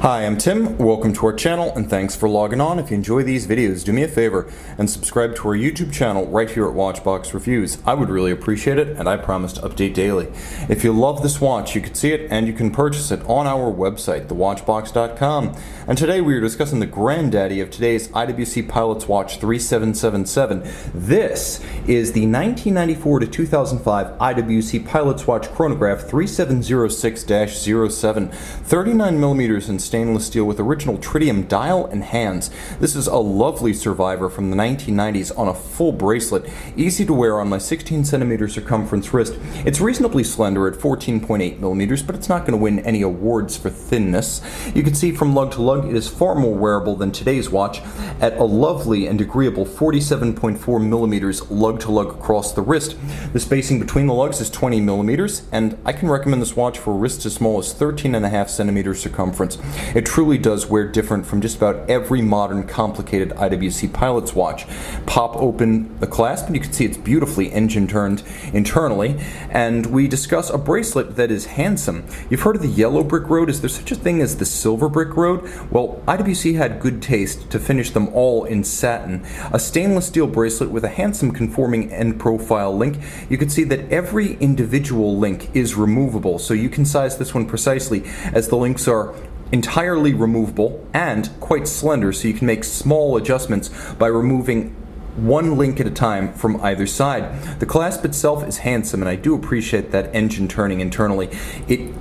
Hi, I'm Tim. Welcome to our channel and thanks for logging on. If you enjoy these videos, do me a favor and subscribe to our YouTube channel right here at Watchbox Reviews. I would really appreciate it, and I promise to update daily. If you love this watch, you can see it and you can purchase it on our website, thewatchbox.com. And today we are discussing the granddaddy of today's IWC Pilot Watch 3777. This is the 1994 to 2005 IWC Pilot Watch Chronograph 3706-07, 39 millimeters in stainless steel with original tritium dial and hands. This is a lovely survivor from the 1990s on a full bracelet, easy to wear on my 16 centimeter circumference wrist. It's reasonably slender at 14.8 millimeters, but it's not going to win any awards for thinness. You can see from lug to lug it is far more wearable than today's watch at a lovely and agreeable 47.4 millimeters lug to lug across the wrist. The spacing between the lugs is 20 millimeters, and I can recommend this watch for wrists as small as 13.5 centimeters circumference. It truly does wear different from just about every modern complicated IWC Pilot's watch. Pop open the clasp and you can see it's beautifully engine turned internally, and we discuss a bracelet that is handsome. You've heard of the yellow brick road. Is there such a thing as the silver brick road? Well, IWC had good taste to finish them all in satin. A stainless steel bracelet with a handsome conforming end profile link. You can see that every individual link is removable, so you can size this one precisely as the links are entirely removable and quite slender, so you can make small adjustments by removing one link at a time from either side. The clasp itself is handsome, and I do appreciate that engine turning internally. It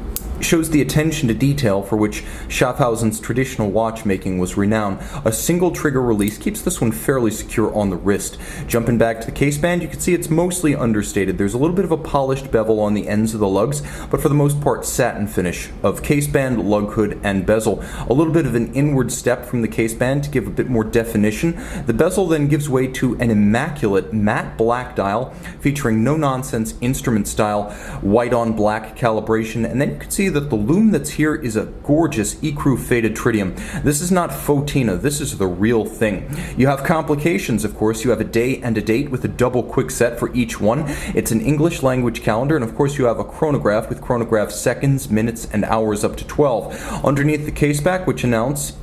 shows the attention to detail for which Schaffhausen's traditional watchmaking was renowned. A single trigger release keeps this one fairly secure on the wrist. Jumping back to the case band, you can see it's mostly understated. There's a little bit of a polished bevel on the ends of the lugs, but for the most part satin finish of case band, lug hood, and bezel. A little bit of an inward step from the case band to give a bit more definition. The bezel then gives way to an immaculate matte black dial featuring no-nonsense instrument style, white on black calibration, and then you can see that the lume that's here is a gorgeous ecru faded tritium. This is not fauxtina, this is the real thing. You have complications, of course. You have a day and a date with a double quick set for each one. It's an English language calendar, and of course you have a chronograph with chronograph seconds, minutes, and hours up to 12. Underneath the case back, which announce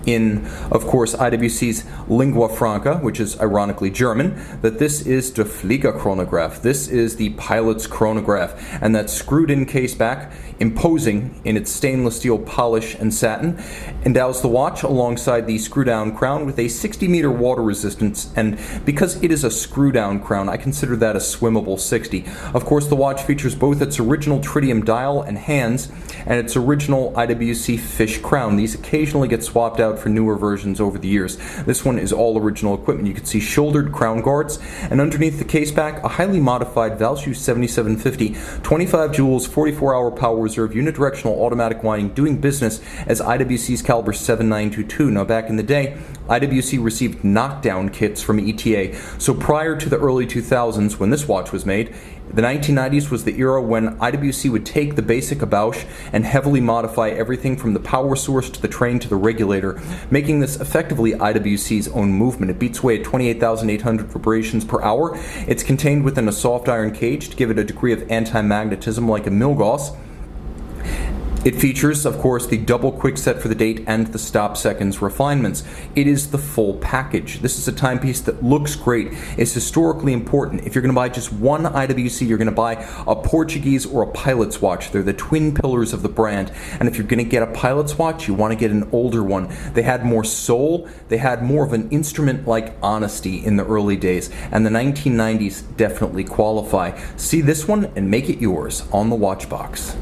in, of course, IWC's lingua franca, which is ironically German, that this is the Fliegerchronograph. This is the pilot's chronograph, and that screwed-in case back, imposing in its stainless steel polish and satin, endows the watch alongside the screw-down crown with a 60-meter water resistance, and because it is a screw-down crown, I consider that a swimmable 60. Of course, the watch features both its original tritium dial and hands, and its original IWC fish crown. These occasionally get swapped out for newer versions over the years. This one is all original equipment. You can see shouldered crown guards, and underneath the case back, a highly modified Valshoe 7750, 25 joules, 44-hour power reserve, unidirectional automatic winding, doing business as IWC's caliber 7922. Now, back in the day, IWC received knockdown kits from ETA, so prior to the early 2000s when this watch was made, the 1990s was the era when IWC would take the basic Bausch and heavily modify everything from the power source to the train to the regulator, making this effectively IWC's own movement. It beats away at 28,800 vibrations per hour. It's contained within a soft iron cage to give it a degree of anti-magnetism like a Milgauss. It features, of course, the double quick set for the date and the stop seconds refinements. It is the full package. This is a timepiece that looks great. It's historically important. If you're going to buy just one IWC, you're going to buy a Portuguese or a Pilot's watch. They're the twin pillars of the brand. And if you're going to get a Pilot's watch, you want to get an older one. They had more soul. They had more of an instrument-like honesty in the early days. And the 1990s definitely qualify. See this one and make it yours on the Watchbox.